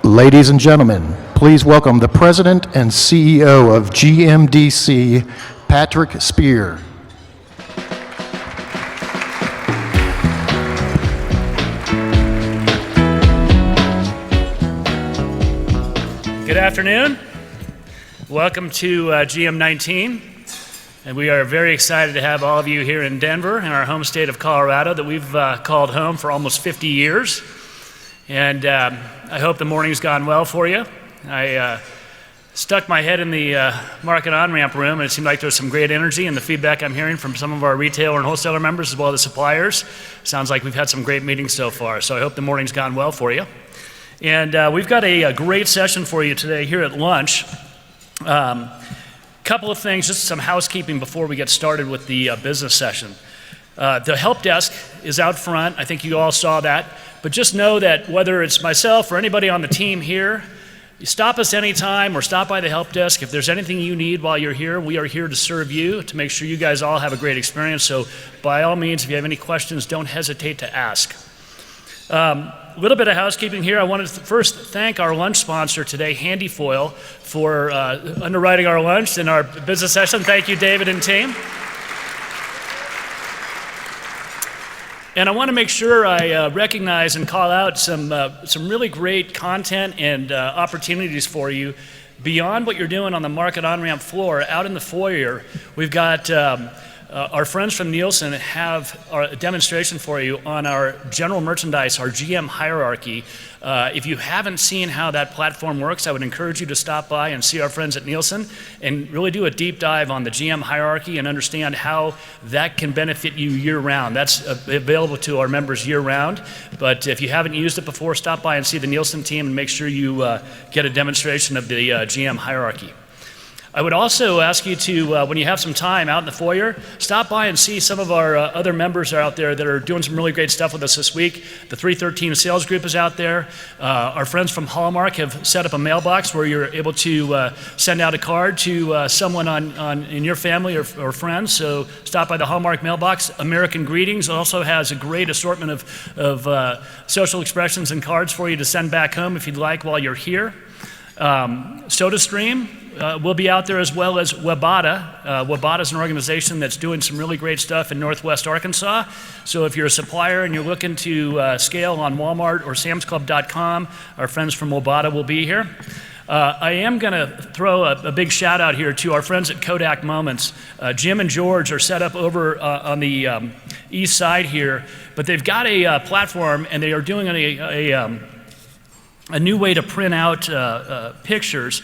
Ladies and gentlemen, please welcome the President and CEO of GMDC, Patrick Spear. Good afternoon. Welcome to GM19. And we are very excited to have all of you here in Denver, in our home state of Colorado, that we've called home for almost 50 years. And I hope the morning's gone well for you. I stuck my head in the market on-ramp room, and it seemed like there was some great energy, and the feedback I'm hearing from some of our retailer and wholesaler members, as well as the suppliers, sounds like we've had some great meetings so far. So I hope the morning's gone well for you. And we've got a great session for you today here at lunch. Couple of things, just some housekeeping before we get started with the business session. The help desk is out front. I think you all saw that. But just know that whether it's myself or anybody on the team here, you stop us anytime or stop by the help desk. If there's anything you need while you're here, we are here to serve you, to make sure you guys all have a great experience. So by all means, if you have any questions, don't hesitate to ask. A little bit of housekeeping here. I wanted to first thank our lunch sponsor today, Handy Foil, for underwriting our lunch and our business session. Thank you, David and team. And I want to make sure I recognize and call out some really great content and opportunities for you beyond what you're doing on the market on-ramp floor. Out in the foyer, we've got our friends from Nielsen have a demonstration for you on our general merchandise, our GM hierarchy. If you haven't seen how that platform works, I would encourage you to stop by and see our friends at Nielsen and really do a deep dive on the GM hierarchy and understand how that can benefit you year-round. That's available to our members year-round, but if you haven't used it before, stop by and see the Nielsen team and make sure you get a demonstration of the GM hierarchy. I would also ask you to, when you have some time out in the foyer, stop by and see some of our other members are out there that are doing some really great stuff with us this week. The 313 sales group is out there. Our friends from Hallmark have set up a mailbox where you're able to send out a card to someone in your family or friends. So stop by the Hallmark mailbox. American Greetings also has a great assortment of social expressions and cards for you to send back home if you'd like while you're here. SodaStream will be out there, as well as Wabata. Wabata is an organization that's doing some really great stuff in Northwest Arkansas. So if you're a supplier and you're looking to scale on Walmart or SamsClub.com, our friends from Wabata will be here. I am going to throw a big shout out here to our friends at Kodak Moments. Jim and George are set up over on the east side here, but they've got a platform, and they are doing a new way to print out pictures.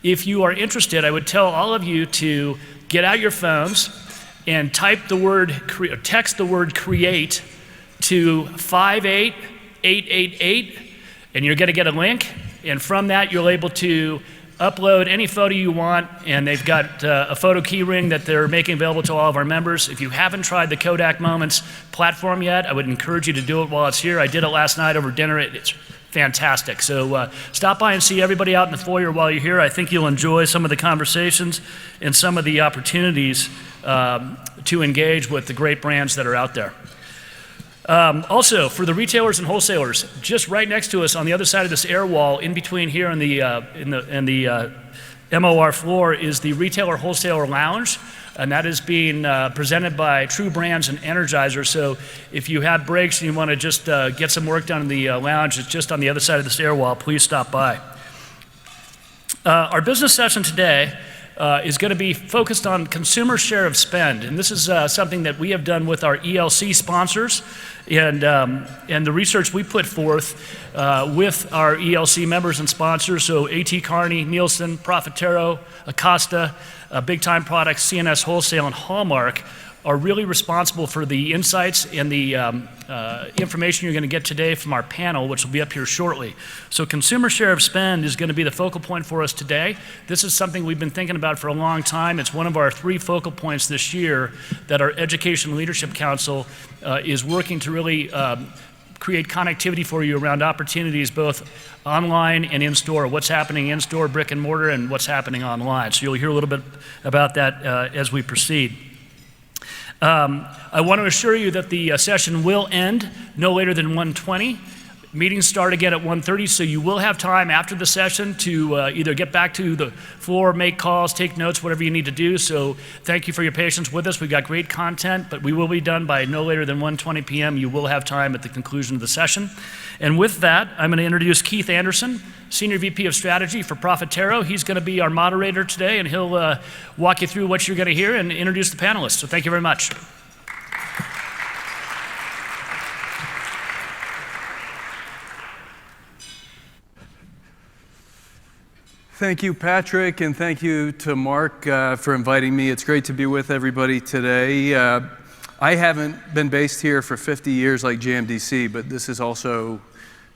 If you are interested, I would tell all of you to get out your phones and text the word create to 58888, and you're going to get a link. And from that, you're able to upload any photo you want, and they've got a photo key ring that they're making available to all of our members. If you haven't tried the Kodak Moments platform yet, I would encourage you to do it while it's here. I did it last night over dinner. It's fantastic. So stop by and see everybody out in the foyer while you're here. I think you'll enjoy some of the conversations and some of the opportunities to engage with the great brands that are out there. Also, for the retailers and wholesalers, just right next to us on the other side of this air wall, in between here and the MOR floor, is the Retailer Wholesaler Lounge, and that is being presented by True Brands and Energizer. So if you have breaks and you want to just get some work done in the lounge, it's just on the other side of this air wall. Please stop by. Our business session today is going to be focused on consumer share of spend, and this is something that we have done with our ELC sponsors, and the research we put forth with our ELC members and sponsors. So A.T. Kearney, Nielsen, Profitero, Acosta, Big Time Products, CNS Wholesale, and Hallmark are really responsible for the insights and the information you're going to get today from our panel, which will be up here shortly. So consumer share of spend is going to be the focal point for us today. This is something we've been thinking about for a long time. It's one of our 3 focal points this year that our Education Leadership Council is working to really create connectivity for you around opportunities both online and in-store, what's happening in-store, brick and mortar, and what's happening online. So you'll hear a little bit about that as we proceed. I want to assure you that the session will end no later than 1:20. Meetings start again at 1:30, so you will have time after the session to either get back to the floor, make calls, take notes, whatever you need to do. So thank you for your patience with us. We've got great content, but we will be done by no later than 1:20 p.m. You will have time at the conclusion of the session. And with that, I'm going to introduce Keith Anderson, Senior VP of Strategy for Profitero. He's going to be our moderator today, and he'll walk you through what you're going to hear and introduce the panelists. So thank you very much. Thank you, Patrick, and thank you to Mark for inviting me. It's great to be with everybody today. I haven't been based here for 50 years like GMDC, but this is also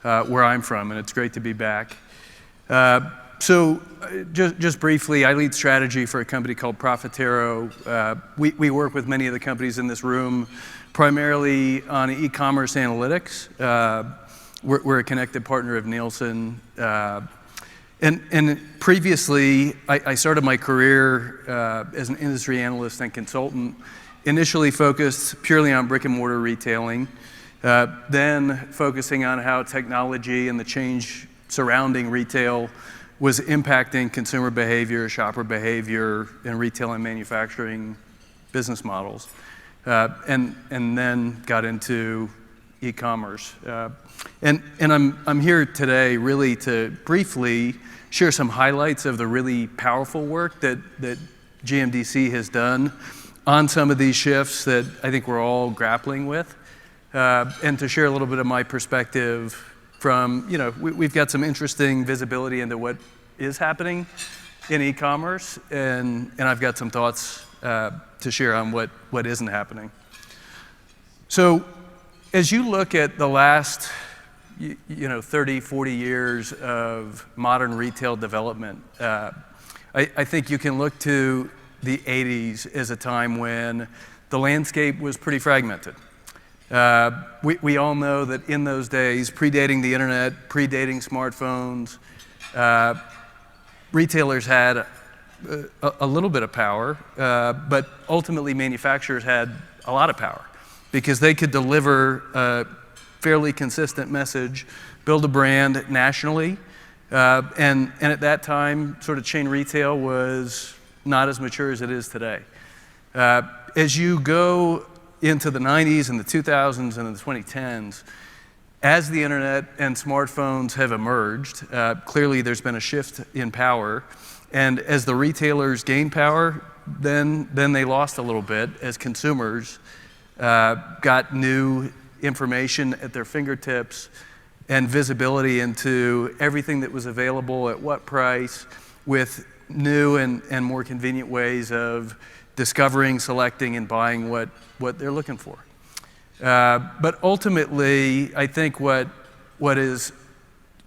where I'm from, and it's great to be back. Just briefly, I lead strategy for a company called Profitero. We work with many of the companies in this room, primarily on e-commerce analytics. We're a connected partner of Nielsen. And previously, I started my career as an industry analyst and consultant, initially focused purely on brick and mortar retailing, then focusing on how technology and the change surrounding retail was impacting consumer behavior, shopper behavior, and retail and manufacturing business models, and then got into e-commerce. And I'm here today really to briefly share some highlights of the really powerful work that GMDC has done on some of these shifts that I think we're all grappling with, and to share a little bit of my perspective from, we've got some interesting visibility into what is happening in e-commerce, and I've got some thoughts to share on what isn't happening. So as you look at the last 30, 40 years of modern retail development, I think you can look to the 80s as a time when the landscape was pretty fragmented. We all know that in those days, predating the internet, predating smartphones, retailers had a little bit of power, but ultimately manufacturers had a lot of power because they could deliver a fairly consistent message, build a brand nationally, and at that time, sort of chain retail was not as mature as it is today. As you go into the 90s and the 2000s and the 2010s, as the internet and smartphones have emerged, clearly there's been a shift in power, and as the retailers gained power, then they lost a little bit as consumers got new information at their fingertips and visibility into everything that was available at what price, with new and more convenient ways of discovering, selecting, and buying what they're looking for. But ultimately, I think what is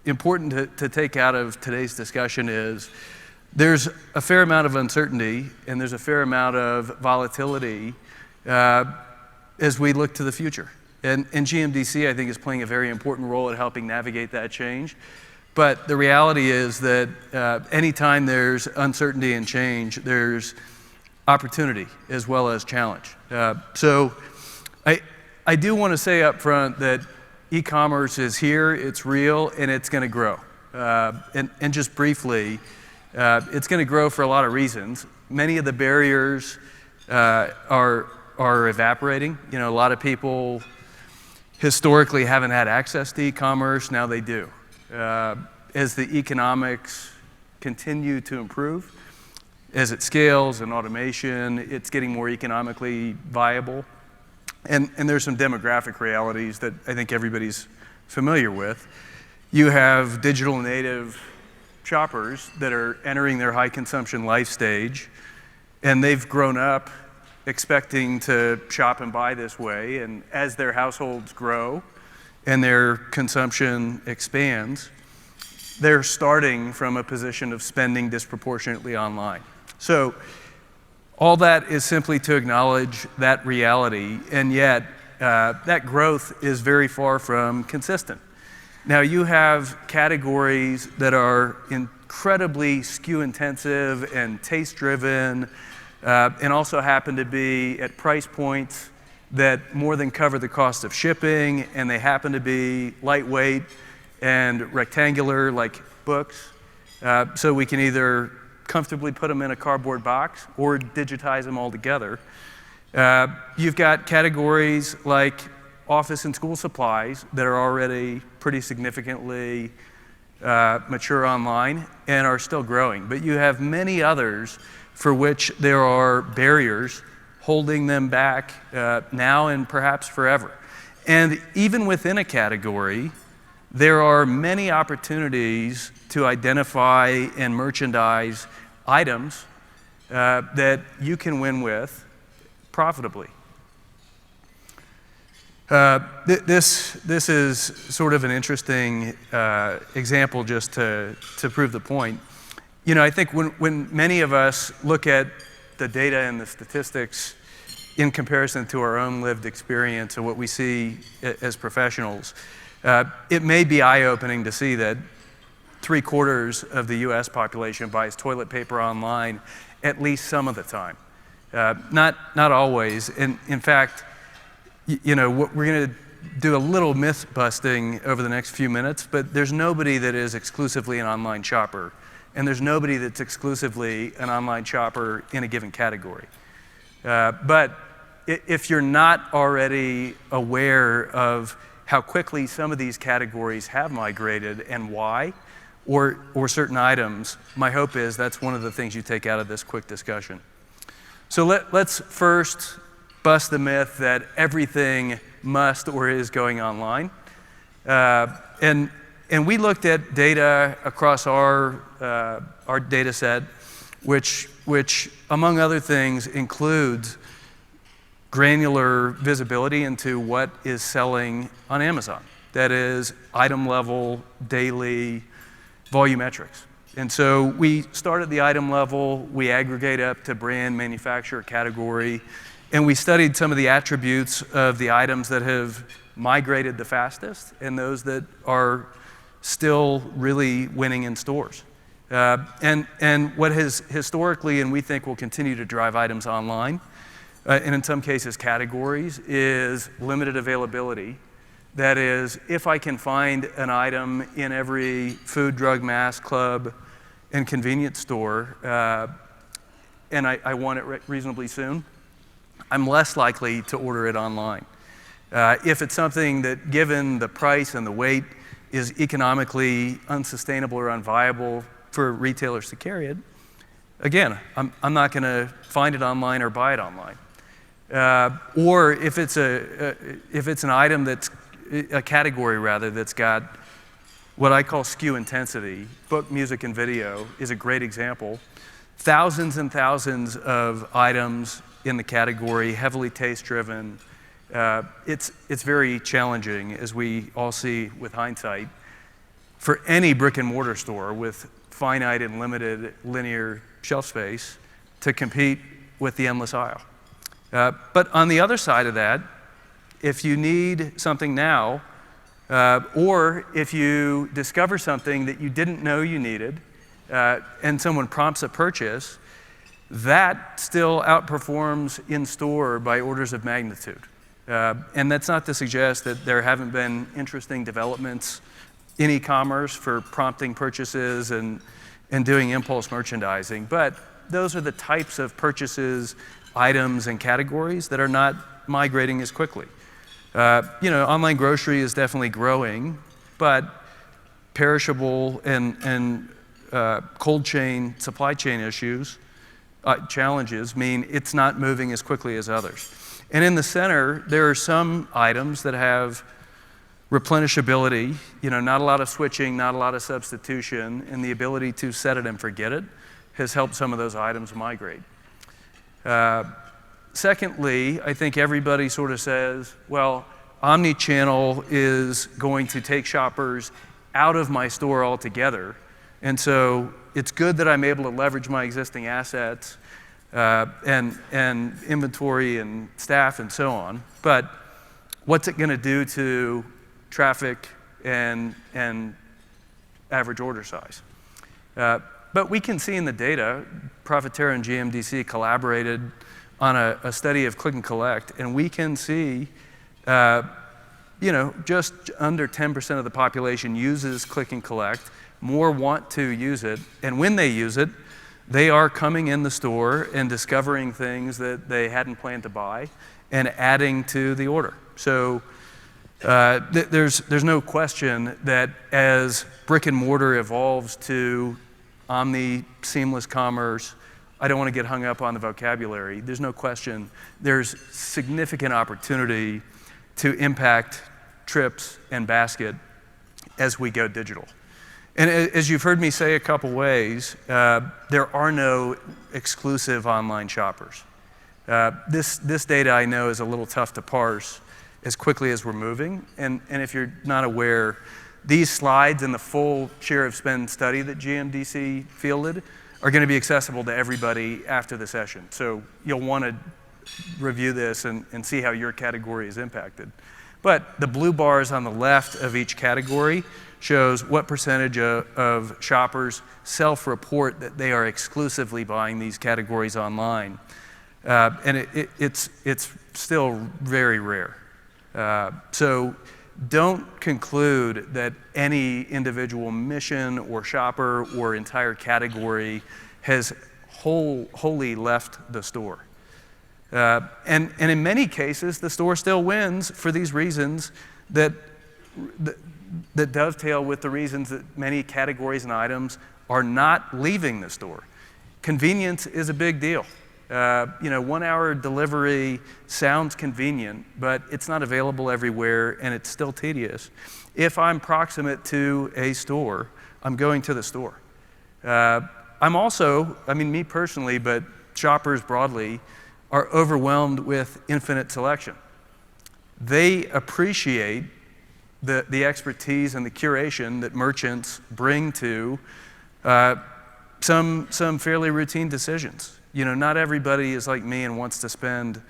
important to take out of today's discussion is there's a fair amount of uncertainty and there's a fair amount of volatility as we look to the future. And GMDC, I think, is playing a very important role at helping navigate that change. But the reality is that anytime there's uncertainty and change, there's opportunity as well as challenge. So I do want to say up front that e-commerce is here, it's real, and it's going to grow. And just briefly, it's going to grow for a lot of reasons. Many of the barriers are evaporating. A lot of people historically haven't had access to e-commerce, now they do. As the economics continue to improve, as it scales and automation, it's getting more economically viable. And there's some demographic realities that I think everybody's familiar with. You have digital native shoppers that are entering their high consumption life stage, and they've grown up expecting to shop and buy this way, and as their households grow and their consumption expands, they're starting from a position of spending disproportionately online. So all that is simply to acknowledge that reality, and yet that growth is very far from consistent. Now you have categories that are incredibly SKU intensive and taste driven, and also happen to be at price points that more than cover the cost of shipping, and they happen to be lightweight and rectangular like books. So we can either comfortably put them in a cardboard box or digitize them all together. You've got categories like office and school supplies that are already pretty significantly mature online and are still growing. But you have many others for which there are barriers holding them back now and perhaps forever. And even within a category, there are many opportunities to identify and merchandise items that you can win with profitably. This is sort of an interesting example just to prove the point. You know, I think when many of us look at the data and the statistics in comparison to our own lived experience and what we see as professionals, it may be eye-opening to see that 3/4 of the US population buys toilet paper online at least some of the time. Not always. And in fact, you know, we're going to do a little myth busting over the next few minutes, but there's nobody that is exclusively an online shopper, and there's nobody that's exclusively an online shopper in a given category. But if you're not already aware of how quickly some of these categories have migrated and why, or certain items, my hope is that's one of the things you take out of this quick discussion. So let's first bust the myth that everything must or is going online. And we looked at data across our data set, which among other things includes granular visibility into what is selling on Amazon. That is item level, daily, volumetrics. And so we start at the item level, we aggregate up to brand, manufacturer, category, and we studied some of the attributes of the items that have migrated the fastest and those that are still really winning in stores. And what has historically, and we think will continue to drive items online, and in some cases categories, is limited availability. That is, if I can find an item in every food, drug, mass, club, and convenience store, and I want it reasonably soon, I'm less likely to order it online. If it's something that, given the price and the weight, is economically unsustainable or unviable for retailers to carry it, again, I'm not going to find it online or buy it online. Or if it's an item that's a category rather that's got what I call SKU intensity, book, music, and video is a great example. Thousands and thousands of items in the category, heavily taste-driven. It's very challenging, as we all see with hindsight, for any brick and mortar store with finite and limited linear shelf space to compete with the endless aisle. But on the other side of that, if you need something now, or if you discover something that you didn't know you needed, and someone prompts a purchase, that still outperforms in store by orders of magnitude. And that's not to suggest that there haven't been interesting developments in e-commerce for prompting purchases and doing impulse merchandising, but those are the types of purchases, items, and categories that are not migrating as quickly. Online grocery is definitely growing, but perishable and cold chain, supply chain issues, challenges mean it's not moving as quickly as others. And in the center, there are some items that have replenishability, not a lot of switching, not a lot of substitution, and the ability to set it and forget it has helped some of those items migrate. Secondly, I think everybody sort of says, well, omni-channel is going to take shoppers out of my store altogether. And so it's good that I'm able to leverage my existing assets and inventory and staff and so on. But what's it going to do to traffic and average order size? But we can see in the data, Profitero and GMDC collaborated on a study of click and collect, and we can see, just under 10% of the population uses click and collect. More want to use it, and when they use it, they are coming in the store and discovering things that they hadn't planned to buy and adding to the order. So there's no question that as brick and mortar evolves to omni, seamless commerce, I don't want to get hung up on the vocabulary. There's no question there's significant opportunity to impact trips and basket as we go digital. And as you've heard me say a couple ways, there are no exclusive online shoppers. This data I know is a little tough to parse as quickly as we're moving. And if you're not aware, these slides and the full share of spend study that GMDC fielded are going to be accessible to everybody after the session. So you'll want to review this and see how your category is impacted. But the blue bars on the left of each category shows what percentage of shoppers self-report that they are exclusively buying these categories online. And it's still very rare. So don't conclude that any individual mission or shopper or entire category has wholly left the store. And in many cases, the store still wins for these reasons that dovetail with the reasons that many categories and items are not leaving the store. Convenience is a big deal. 1 hour delivery sounds convenient, but it's not available everywhere and it's still tedious. If I'm proximate to a store, I'm going to the store. I'm also, me personally, but shoppers broadly, are overwhelmed with infinite selection. They appreciate the expertise and the curation that merchants bring to some fairly routine decisions. Not everybody is like me and wants to spend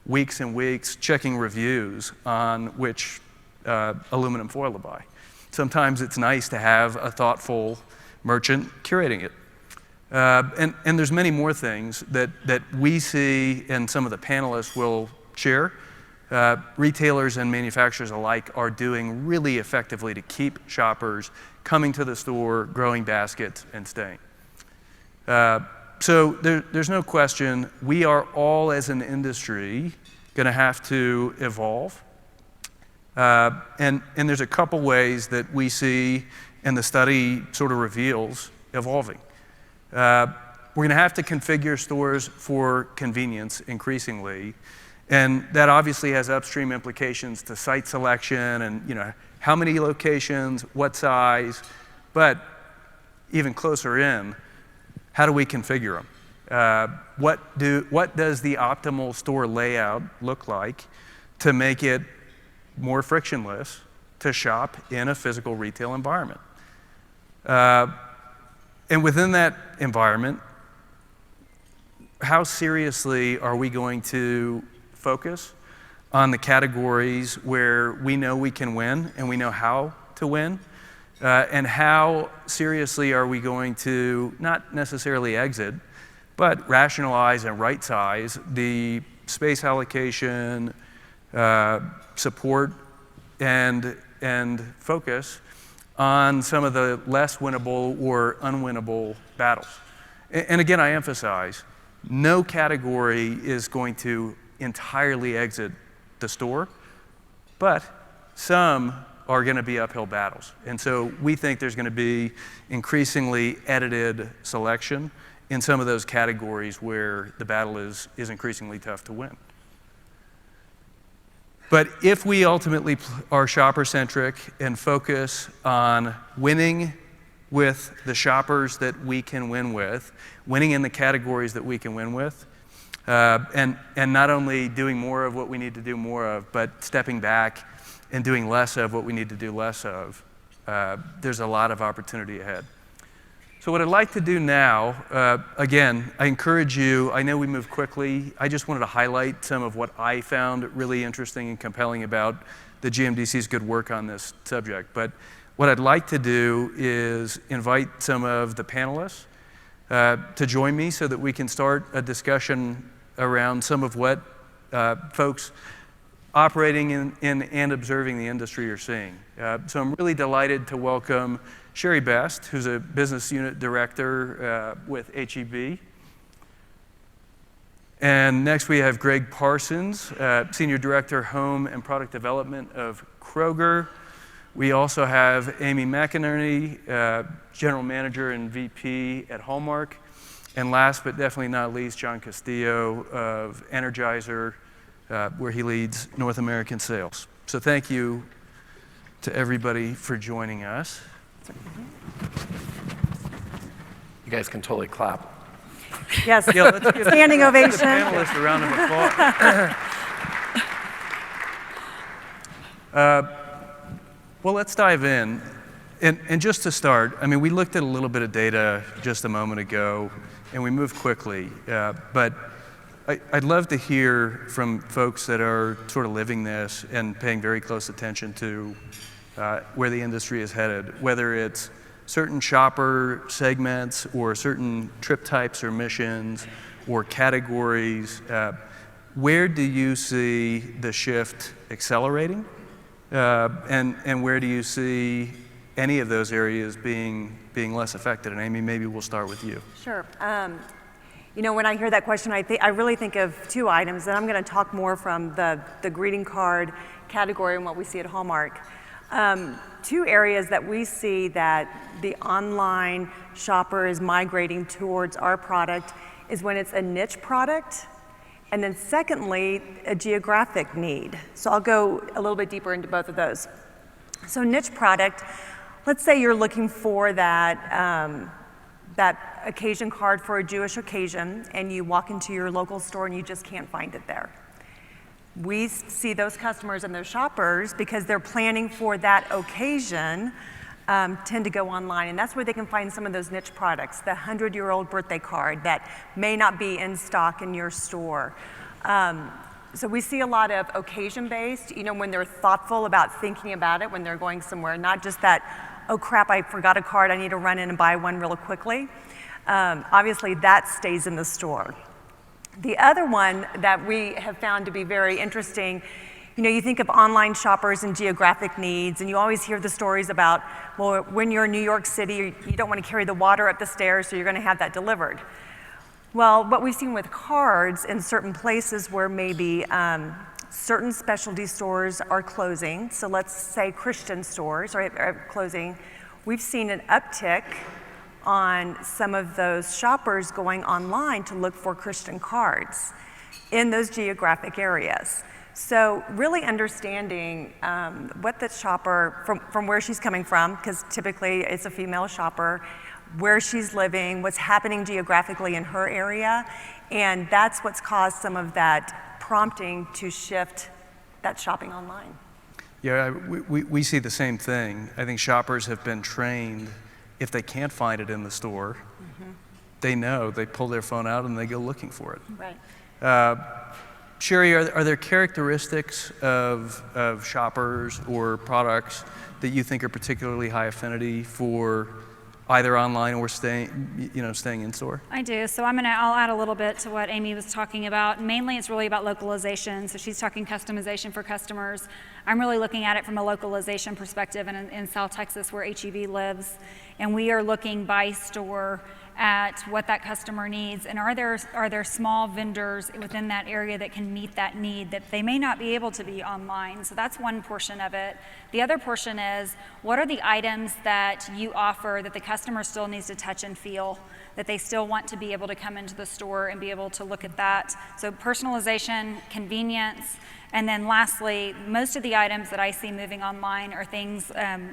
weeks and weeks checking reviews on which aluminum foil to buy. Sometimes it's nice to have a thoughtful merchant curating it. And there's many more things that we see and some of the panelists will share. Retailers and manufacturers alike are doing really effectively to keep shoppers coming to the store, growing baskets, and staying. So there's no question we are all as an industry going to have to evolve. And there's a couple ways that we see, and the study sort of reveals, evolving. We're going to have to configure stores for convenience increasingly, and that obviously has upstream implications to site selection and how many locations, what size, but even closer in, how do we configure them? What does the optimal store layout look like to make it more frictionless to shop in a physical retail environment? And within that environment, how seriously are we going to focus on the categories where we know we can win and we know how to win? And how seriously are we going to not necessarily exit, but rationalize and right-size the space allocation, support, and focus on some of the less winnable or unwinnable battles? And again, I emphasize, no category is going to entirely exit the store, but some are going to be uphill battles. And so we think there's going to be increasingly edited selection in some of those categories where the battle is increasingly tough to win. But if we ultimately are shopper-centric and focus on winning with the shoppers that we can win with, winning in the categories that we can win with, and not only doing more of what we need to do more of, but stepping back and doing less of what we need to do less of, there's a lot of opportunity ahead. So what I'd like to do now, again, I encourage you, I know we move quickly, I just wanted to highlight some of what I found really interesting and compelling about the GMDC's good work on this subject. But what I'd like to do is invite some of the panelists to join me so that we can start a discussion around some of what folks operating in and observing the industry are seeing. So I'm really delighted to welcome Sheri Best, who's a business unit director with HEB. And next we have Greg Parsons, Senior Director, Home and Product Development of Kroger. We also have Amy McAnarney, General Manager and VP at Hallmark. And last but definitely not least, John Castillo of Energizer, where he leads North American sales. So thank you to everybody for joining us. You guys can totally clap. Yes, Yeah, let's give standing the ovation. panelists a round of applause. Well, let's dive in. And just to start, I mean, we looked at a little bit of data just a moment ago, and we moved quickly. But I'd love to hear from folks that are sort of living this and paying very close attention to where the industry is headed, whether it's certain shopper segments or certain trip types or missions or categories. Where do you see the shift accelerating? And where do you see any of those areas being less affected? And Amy, maybe we'll start with you. Sure. You know, when I hear that question, I really think of two items, and I'm going to talk more from the greeting card category and what we see at Hallmark. Two areas that we see that the online shopper is migrating towards our product is when it's a niche product, and then secondly, a geographic need. So I'll go a little bit deeper into both of those. So niche product, let's say you're looking for that occasion card for a Jewish occasion, and you walk into your local store and you just can't find it there. We see those customers and those shoppers, because they're planning for that occasion, tend to go online, and that's where they can find some of those niche products, the 100-year-old birthday card that may not be in stock in your store. So we see a lot of occasion-based, you know, when they're thoughtful about thinking about it when they're going somewhere, not just that, oh crap, I forgot a card, I need to run in and buy one real quickly. Obviously, that stays in the store. The other one that we have found to be very interesting, you know, you think of online shoppers and geographic needs, and you always hear the stories about, well, when you're in New York City, you don't want to carry the water up the stairs, so you're going to have that delivered. Well, what we've seen with cards in certain places where maybe certain specialty stores are closing, so let's say Christian stores are closing, we've seen an uptick on some of those shoppers going online to look for Christian cards in those geographic areas. So really understanding what the shopper, from where she's coming from, because typically it's a female shopper, where she's living, what's happening geographically in her area, and that's what's caused some of that prompting to shift that shopping online. Yeah, we see the same thing. I think shoppers have been trained, if they can't find it in the store, they know, they pull their phone out and they go looking for it. Right. Sheri, are there characteristics of shoppers or products that you think are particularly high affinity for either online or staying in store? I do. So I'll add a little bit to what Amy was talking about. Mainly it's really about localization. So she's talking customization for customers. I'm really looking at it from a localization perspective in South Texas, where HEB lives. And we are looking by store at what that customer needs, and are there small vendors within that area that can meet that need that they may not be able to be online. So that's one portion of it. The other portion is, what are the items that you offer that the customer still needs to touch and feel, that they still want to be able to come into the store and be able to look at that. So personalization, convenience, and then lastly, most of the items that I see moving online are things,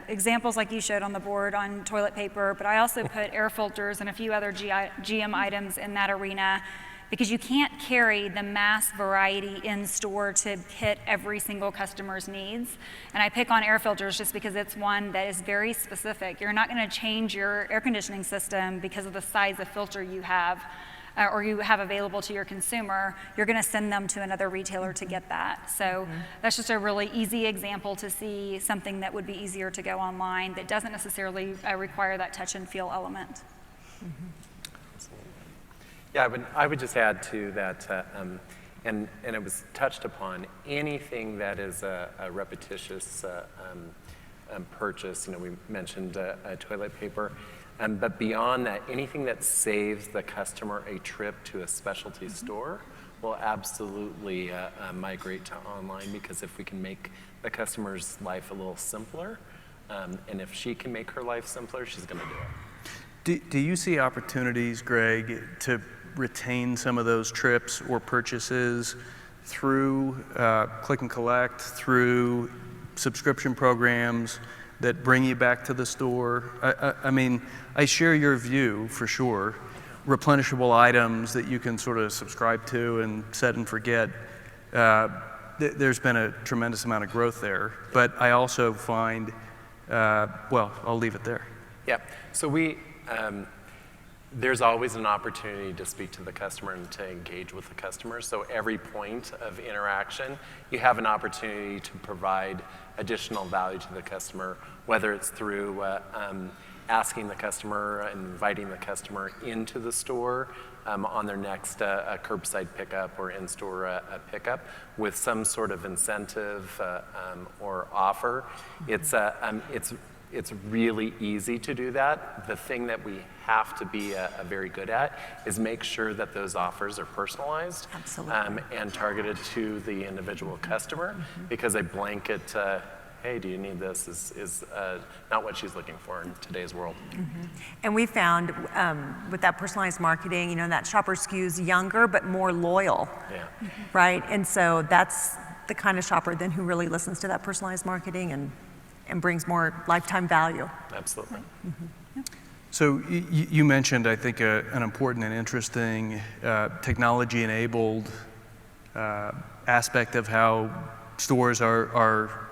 examples like you showed on the board on toilet paper, but I also put air filters and a few other GM items in that arena, because you can't carry the mass variety in store to hit every single customer's needs. And I pick on air filters just because it's one that is very specific. You're not going to change your air conditioning system because of the size of filter you have. Or you have available to your consumer. You're going to send them to another retailer to get that. So that's just a really easy example to see something that would be easier to go online that doesn't necessarily require that touch and feel element. Yeah, I would just add to that, and it was touched upon, anything that is a repetitious purchase, we mentioned toilet paper, but beyond that, anything that saves the customer a trip to a specialty store will absolutely migrate to online, because if we can make the customer's life a little simpler, and if she can make her life simpler, she's going to do it. Do you see opportunities, Greg, to retain some of those trips or purchases through click and collect, through subscription programs that bring you back to the store? I mean, I share your view for sure. Replenishable items that you can sort of subscribe to and set and forget. There's been a tremendous amount of growth there, but I also find, well, I'll leave it there. Yeah, so there's always an opportunity to speak to the customer and to engage with the customer. So every point of interaction, you have an opportunity to provide additional value to the customer, whether it's through asking the customer and inviting the customer into the store on their next curbside pickup or in-store pickup with some sort of incentive or offer. It's really easy to do that. The thing that we have to be very good at is make sure that those offers are personalized. Absolutely. And targeted to the individual customer, because a blanket, hey, do you need this, is not what she's looking for in today's world. And we found with that personalized marketing, that shopper skews younger but more loyal, Yeah. right? And so that's the kind of shopper then who really listens to that personalized marketing and brings more lifetime value. Absolutely. So you mentioned, I think, an important and interesting technology-enabled aspect of how stores are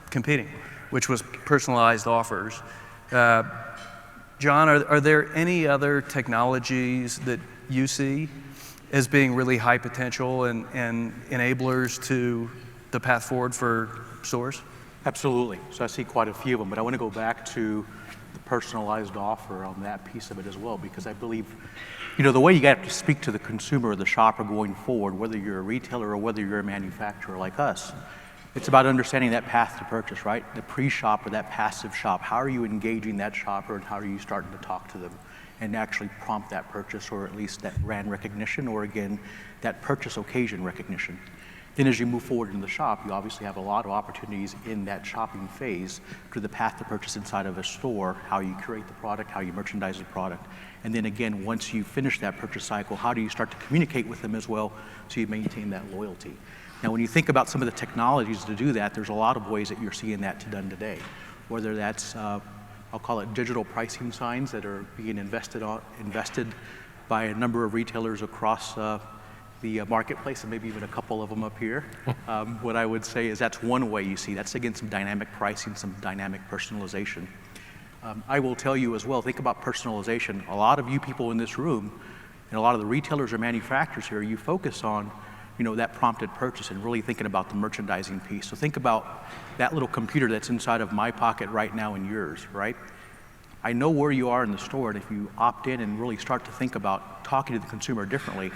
competing, which was personalized offers. John, are there any other technologies that you see as being really high potential and enablers to the path forward for stores? Absolutely. So I see quite a few of them, but I want to go back to the personalized offer on that piece of it as well, because I believe, the way you got to speak to the consumer or the shopper going forward, whether you're a retailer or whether you're a manufacturer like us, it's about understanding that path to purchase, right? The pre-shop or that passive shop. How are you engaging that shopper, and how are you starting to talk to them and actually prompt that purchase, or at least that brand recognition, or again, that purchase occasion recognition. Then as you move forward in the shop, you obviously have a lot of opportunities in that shopping phase to the path to purchase inside of a store, how you curate the product, how you merchandise the product. And then again, once you finish that purchase cycle, how do you start to communicate with them as well so you maintain that loyalty? Now, when you think about some of the technologies to do that, there's a lot of ways that you're seeing that done today. Whether that's, I'll call it digital pricing signs that are being invested by a number of retailers across the marketplace, and maybe even a couple of them up here. What I would say is that's one way you see. That's, again, some dynamic pricing, some dynamic personalization. I will tell you as well, think about personalization. A lot of you people in this room, and a lot of the retailers or manufacturers here, you focus on that prompted purchase and really thinking about the merchandising piece. So think about that little computer that's inside of my pocket right now and yours, right? I know where you are in the store, and if you opt in and really start to think about talking to the consumer differently,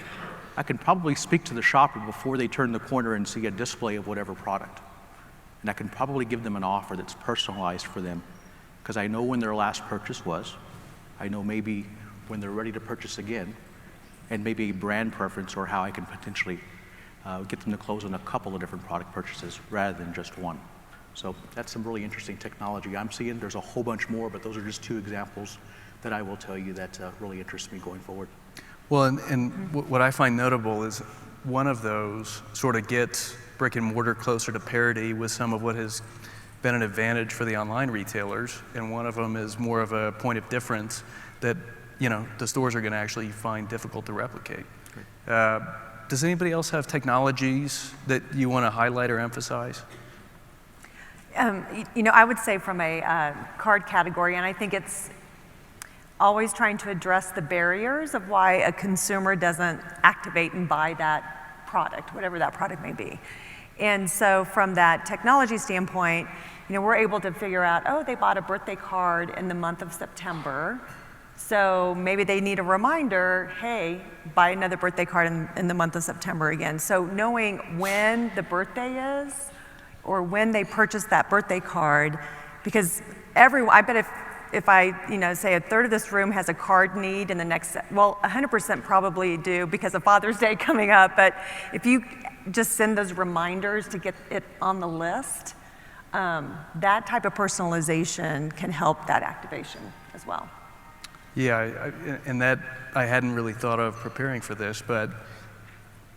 I can probably speak to the shopper before they turn the corner and see a display of whatever product. And I can probably give them an offer that's personalized for them, because I know when their last purchase was. I know maybe when they're ready to purchase again, and maybe a brand preference or how I can potentially get them to close on a couple of different product purchases rather than just one. So that's some really interesting technology I'm seeing. There's a whole bunch more, but those are just two examples that I will tell you that really interest me going forward. Well, and what I find notable is one of those sort of gets brick and mortar closer to parity with some of what has been an advantage for the online retailers, and one of them is more of a point of difference that the stores are going to actually find difficult to replicate. Does anybody else have technologies that you want to highlight or emphasize? I would say from a card category, and I think it's always trying to address the barriers of why a consumer doesn't activate and buy that product, whatever that product may be. And so from that technology standpoint, we're able to figure out, oh, they bought a birthday card in the month of September. So maybe they need a reminder, hey, buy another birthday card in the month of September again. So knowing when the birthday is or when they purchase that birthday card, because I bet if I say a third of this room has a card need in the next, well, 100% probably do because of Father's Day coming up, but if you just send those reminders to get it on the list, that type of personalization can help that activation as well. Yeah, and that I hadn't really thought of preparing for this, but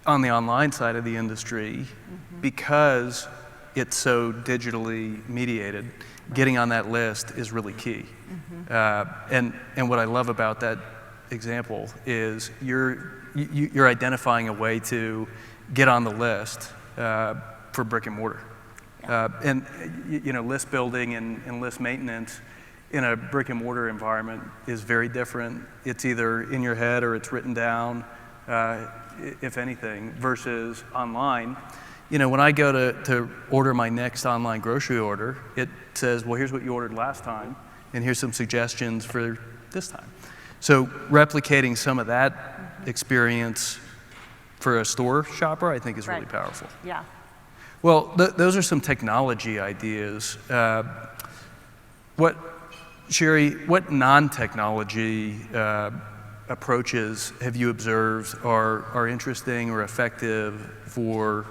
on the online side of the industry, because it's so digitally mediated, getting on that list is really key. And what I love about that example is you're identifying a way to get on the list for brick and mortar. And list building and list maintenance in a brick and mortar environment is very different. It's either in your head or it's written down, if anything, versus online. When I go to order my next online grocery order, it says, well, here's what you ordered last time, and here's some suggestions for this time. So replicating some of that experience for a store shopper, I think is really powerful. Yeah. Well, those are some technology ideas. Sheri, what non-technology approaches have you observed are interesting or effective for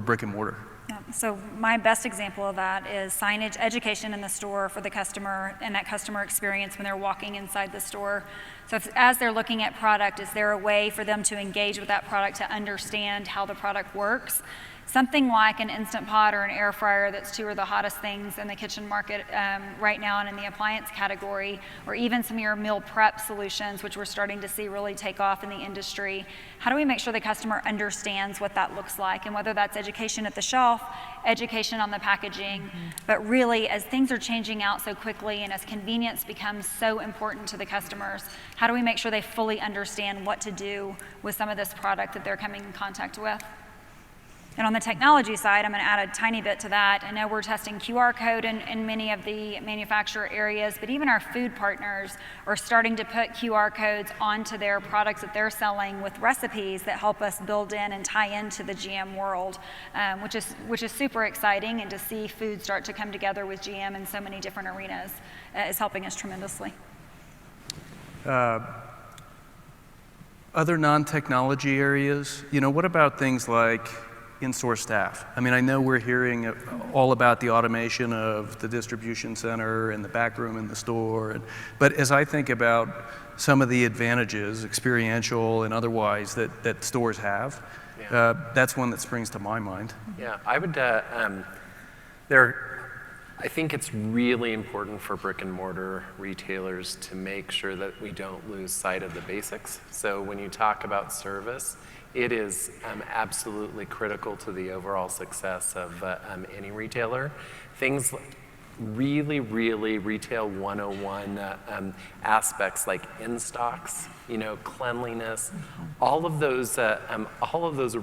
brick and mortar? Yeah, so my best example of that is signage education in the store for the customer and that customer experience when they're walking inside the store. So as they're looking at product, is there a way for them to engage with that product to understand how the product works? Something like an Instant Pot or an air fryer, that's two of the hottest things in the kitchen market right now and in the appliance category, or even some of your meal prep solutions, which we're starting to see really take off in the industry. How do we make sure the customer understands what that looks like? And whether that's education at the shelf, education on the packaging, but really as things are changing out so quickly and as convenience becomes so important to the customers, how do we make sure they fully understand what to do with some of this product that they're coming in contact with? And on the technology side, I'm going to add a tiny bit to that. I know we're testing QR code in many of the manufacturer areas, but even our food partners are starting to put QR codes onto their products that they're selling with recipes that help us build in and tie into the GM world, which is super exciting. And to see food start to come together with GM in so many different arenas is helping us tremendously. Other non-technology areas, what about things like in-store staff? I mean, I know we're hearing all about the automation of the distribution center and the back room in the store, but as I think about some of the advantages, experiential and otherwise, that stores have, that's one that springs to my mind. Yeah, I would, I think it's really important for brick and mortar retailers to make sure that we don't lose sight of the basics. So when you talk about service, it is absolutely critical to the overall success of any retailer. Things like really retail 101 aspects like in-stocks, cleanliness, all of those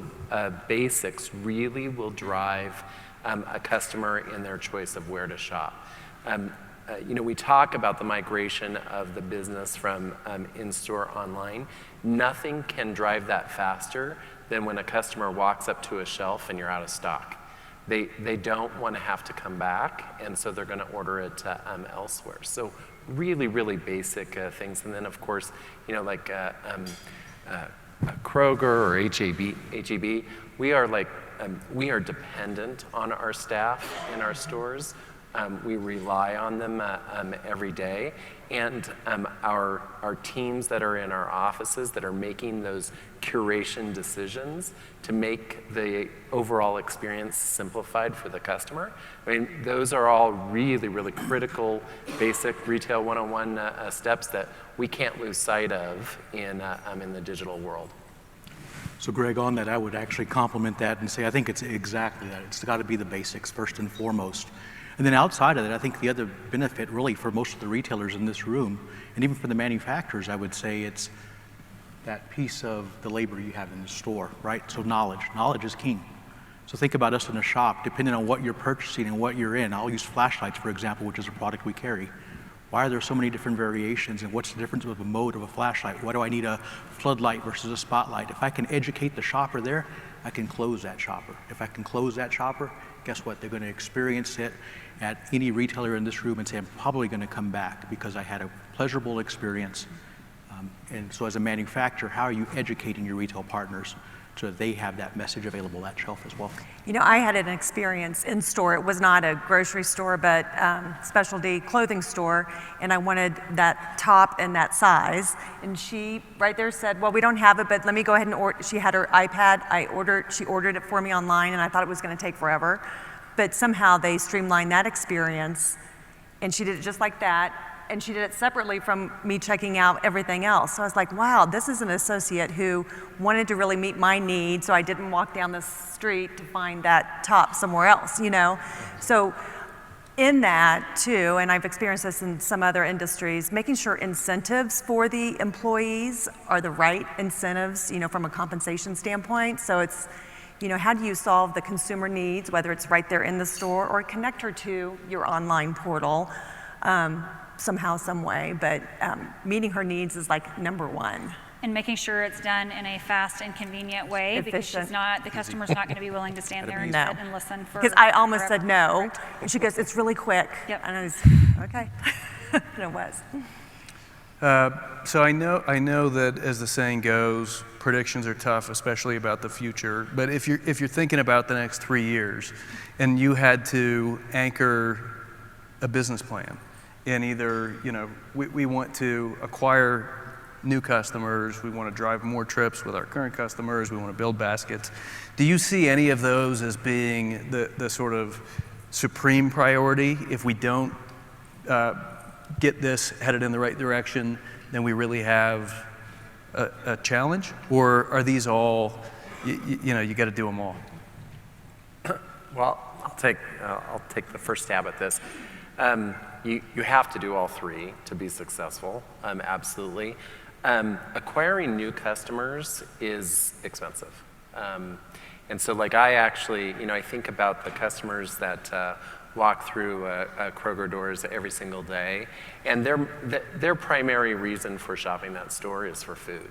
basics really will drive a customer in their choice of where to shop. We talk about the migration of the business from in-store online. Nothing can drive that faster than when a customer walks up to a shelf and you're out of stock. They don't want to have to come back, and so they're going to order it elsewhere. So really basic things. And then, of course, like Kroger or HEB, we are dependent on our staff in our stores. We rely on them every day, and our teams that are in our offices that are making those curation decisions to make the overall experience simplified for the customer. I mean, those are all really critical, basic retail 101 steps that we can't lose sight of in the digital world. So Greg, on that, I would actually compliment that and say I think it's exactly that. It's got to be the basics first and foremost. And then outside of that, I think the other benefit really for most of the retailers in this room, and even for the manufacturers, I would say it's that piece of the labor you have in the store, right? So knowledge is king. So think about us in a shop, depending on what you're purchasing and what you're in. I'll use flashlights, for example, which is a product we carry. Why are there so many different variations, and what's the difference with a mode of a flashlight? Why do I need a floodlight versus a spotlight? If I can educate the shopper there, I can close that shopper. If I can close that shopper, guess what? They're going to experience it at any retailer in this room and say, I'm probably going to come back because I had a pleasurable experience. And so as a manufacturer, how are you educating your retail partners so that they have that message available at shelf as well? You know, I had an experience in store. It was not a grocery store, but specialty clothing store, and I wanted that top and that size. And she right there said, well, we don't have it, but let me go ahead and order. She had her iPad. She ordered it for me online, and I thought it was going to take forever. But somehow they streamlined that experience, and she did it just like that. And she did it separately from me checking out everything else. So I was like, wow, this is an associate who wanted to really meet my needs, so I didn't walk down the street to find that top somewhere else, you know? So in that too, and I've experienced this in some other industries, making sure incentives for the employees are the right incentives, you know, from a compensation standpoint. So it's, you know, how do you solve the consumer needs, whether it's right there in the store or connect her to your online portal, somehow, some way, but meeting her needs is like number one. And making sure it's done in a fast and convenient way, because the customer's not going to be willing to stand there and sit and listen for. Because I almost said no, and she goes, it's really quick. Yep. And I was, okay. And it was. So I know that, as the saying goes, predictions are tough, especially about the future. But if you're thinking about the next 3 years, and you had to anchor a business plan, and either, you know, we want to acquire new customers, we want to drive more trips with our current customers, we want to build baskets. Do you see any of those as being the sort of supreme priority? If we don't get this headed in the right direction, then we really have a challenge? Or are these all, you know, you got to do them all? Well, I'll take the first stab at this. You have to do all three to be successful, absolutely. Acquiring new customers is expensive. And so like I actually, you know, I think about the customers that walk through Kroger doors every single day, and their primary reason for shopping that store is for food.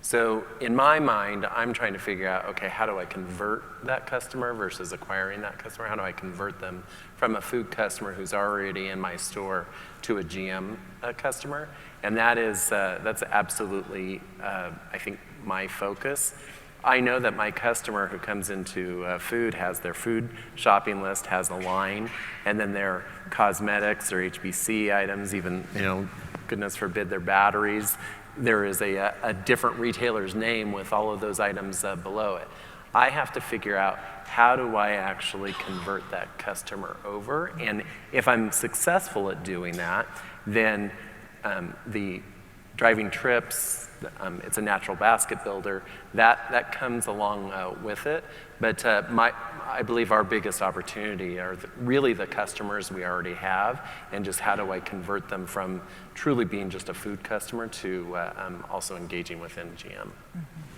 So in my mind, I'm trying to figure out, okay, how do I convert that customer versus acquiring that customer? How do I convert them from a food customer who's already in my store to a GM customer? And that's absolutely, I think, my focus. I know that my customer who comes into food has their food shopping list, has a line, and then their cosmetics or HBC items, even, you know, goodness forbid, their batteries. There is a different retailer's name with all of those items below it. I have to figure out, how do I actually convert that customer over? And if I'm successful at doing that, then the driving trips, it's a natural basket builder, that comes along with it. But I believe our biggest opportunity are really the customers we already have, and just how do I convert them from truly being just a food customer to also engaging within GM.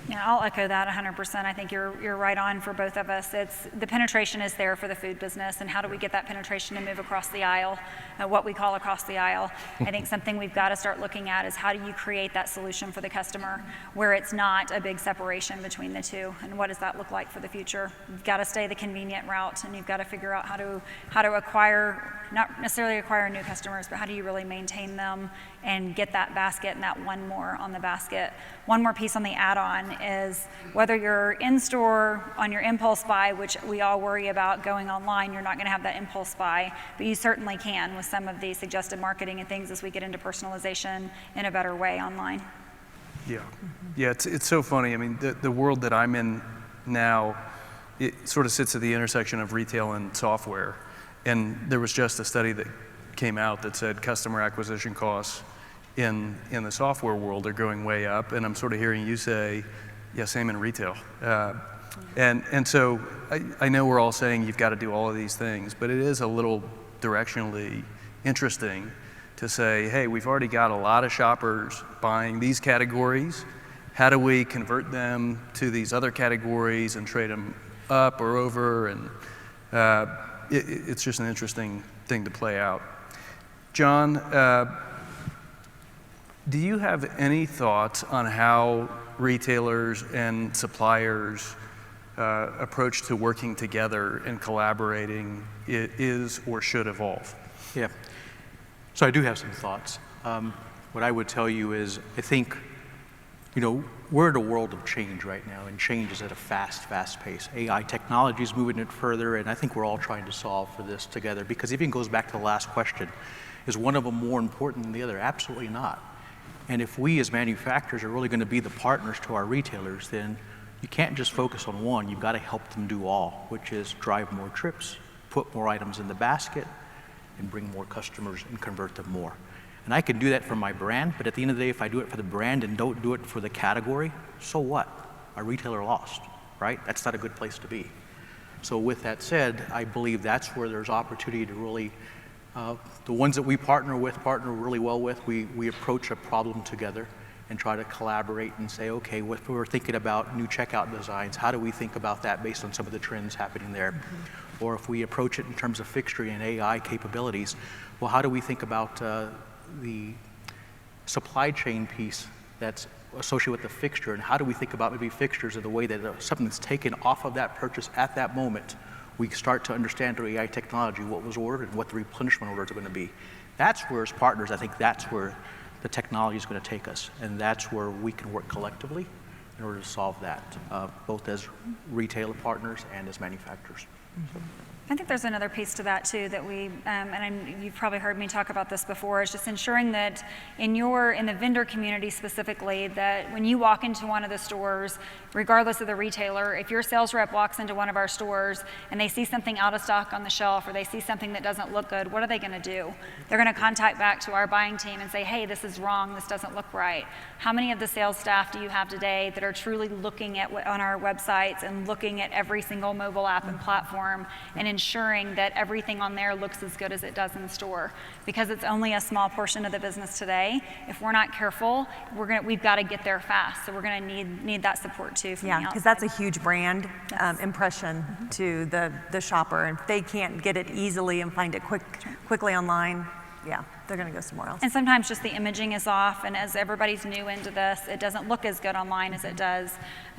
Yeah, I'll echo that 100%. I think you're right on for both of us. It's the penetration is there for the food business, and how do we get that penetration to move across the aisle, what we call across the aisle. I think something we've got to start looking at is, how do you create that solution for the customer where it's not a big separation between the two, and what does that look like for the future? You've got to stay the convenient route, and you've got to figure out how to acquire, not necessarily acquire new customers, but how do you really maintain them and get that basket and that one more on the basket. One more piece on the add-on is, whether you're in store on your impulse buy, which we all worry about going online, you're not going to have that impulse buy, but you certainly can with some of the suggested marketing and things as we get into personalization in a better way online. Yeah, yeah, it's so funny. I mean, the world that I'm in now, it sort of sits at the intersection of retail and software. And there was just a study that came out that said customer acquisition costs in the software world are going way up, and I'm sort of hearing you say, yeah, same in retail. And so I know we're all saying you've got to do all of these things, but it is a little directionally interesting to say, hey, we've already got a lot of shoppers buying these categories. How do we convert them to these other categories and trade them up or over? And it's just an interesting thing to play out. John, do you have any thoughts on how retailers and suppliers approach to working together and collaborating is or should evolve? Yeah. So I do have some thoughts. What I would tell you is, I think, we're in a world of change right now, and change is at a fast pace. AI technology is moving it further, and I think we're all trying to solve for this together, because it even goes back to the last question. Is one of them more important than the other? Absolutely not. And if we as manufacturers are really going to be the partners to our retailers, then you can't just focus on one. You've got to help them do all, which is drive more trips, put more items in the basket, and bring more customers and convert them more. And I can do that for my brand, but at the end of the day, if I do it for the brand and don't do it for the category, so what? Our retailer lost, right? That's not a good place to be. So with that said, I believe that's where there's opportunity to really, the ones that we partner really well with, we approach a problem together and try to collaborate and say, okay, if we're thinking about new checkout designs, how do we think about that based on some of the trends happening there? Or if we approach it in terms of fixturing and AI capabilities, well, how do we think about the supply chain piece that's associated with the fixture, and how do we think about maybe fixtures in the way that something that's taken off of that purchase at that moment, we start to understand through AI technology what was ordered and what the replenishment orders are going to be. That's where, as partners, I think that's where the technology is going to take us, and that's where we can work collectively in order to solve that, both as retailer partners and as manufacturers. So. I think there's another piece to that too that we, you've probably heard me talk about this before, is just ensuring that in the vendor community specifically, that when you walk into one of the stores, regardless of the retailer, if your sales rep walks into one of our stores and they see something out of stock on the shelf or they see something that doesn't look good, what are they going to do? They're going to contact back to our buying team and say, hey, this is wrong, this doesn't look right. How many of the sales staff do you have today that are truly looking at on our websites and looking at every single mobile app and platform and ensuring that everything on there looks as good as it does in the store? Because it's only a small portion of the business today. If we're not careful, we've got to get there fast. So we're going to need that support too from the outside. Because that's a huge brand impression to the shopper. And if they can't get it easily and find it quickly online, they're going to go somewhere else. And sometimes just the imaging is off, and as everybody's new into this, it doesn't look as good online as it does.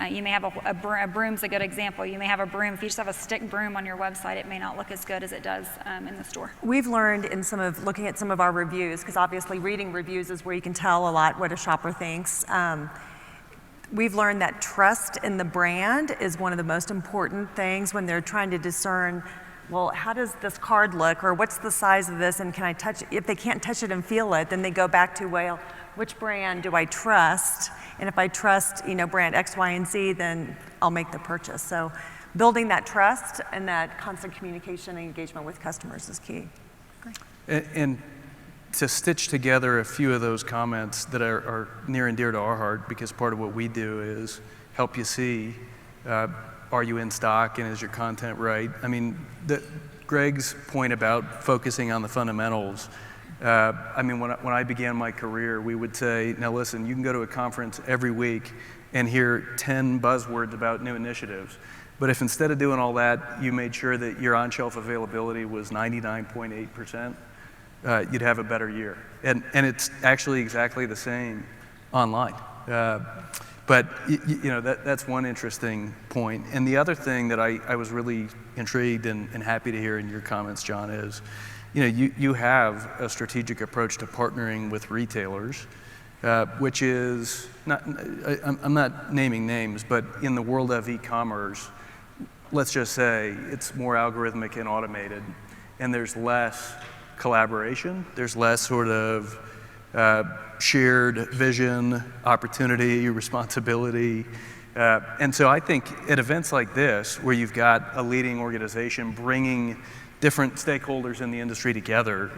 You may have a broom's a good example. You may have a broom. If you just have a stick broom on your website, it may not look as good as it does in the store. We've learned in looking at some of our reviews, because obviously reading reviews is where you can tell a lot what a shopper thinks. We've learned that trust in the brand is one of the most important things when they're trying to discern, well, how does this card look, or what's the size of this, and can I touch it? If they can't touch it and feel it, then they go back to, well, which brand do I trust? And if I trust, brand X, Y, and Z, then I'll make the purchase. So building that trust and that constant communication and engagement with customers is key. Great. And to stitch together a few of those comments that are near and dear to our heart, because part of what we do is help you see, are you in stock and is your content right? I mean, Greg's point about focusing on the fundamentals, when I began my career, we would say, now listen, you can go to a conference every week and hear 10 buzzwords about new initiatives. But if instead of doing all that, you made sure that your on-shelf availability was 99.8%, you'd have a better year. And it's actually exactly the same online. But that's one interesting point. And the other thing that I was really intrigued and happy to hear in your comments, John, is you have a strategic approach to partnering with retailers, which is, I'm not naming names, but in the world of e-commerce, let's just say it's more algorithmic and automated, and there's less collaboration, there's less sort of shared vision, opportunity, responsibility. And so I think at events like this, where you've got a leading organization bringing different stakeholders in the industry together,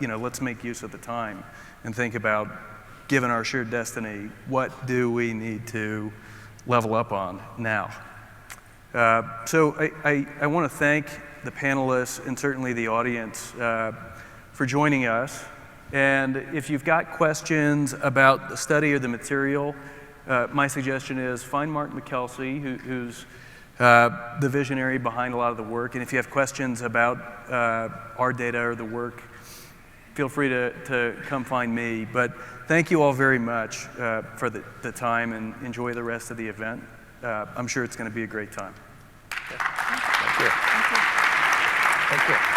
let's make use of the time and think about, given our shared destiny, what do we need to level up on now? So I want to thank the panelists and certainly the audience for joining us. And if you've got questions about the study or the material, my suggestion is find Mark McKelsey, who's the visionary behind a lot of the work. And if you have questions about our data or the work feel free to come find me. But thank you all very much for the time, and enjoy the rest of the event. I'm sure it's going to be a great time. Thank you. Thank you.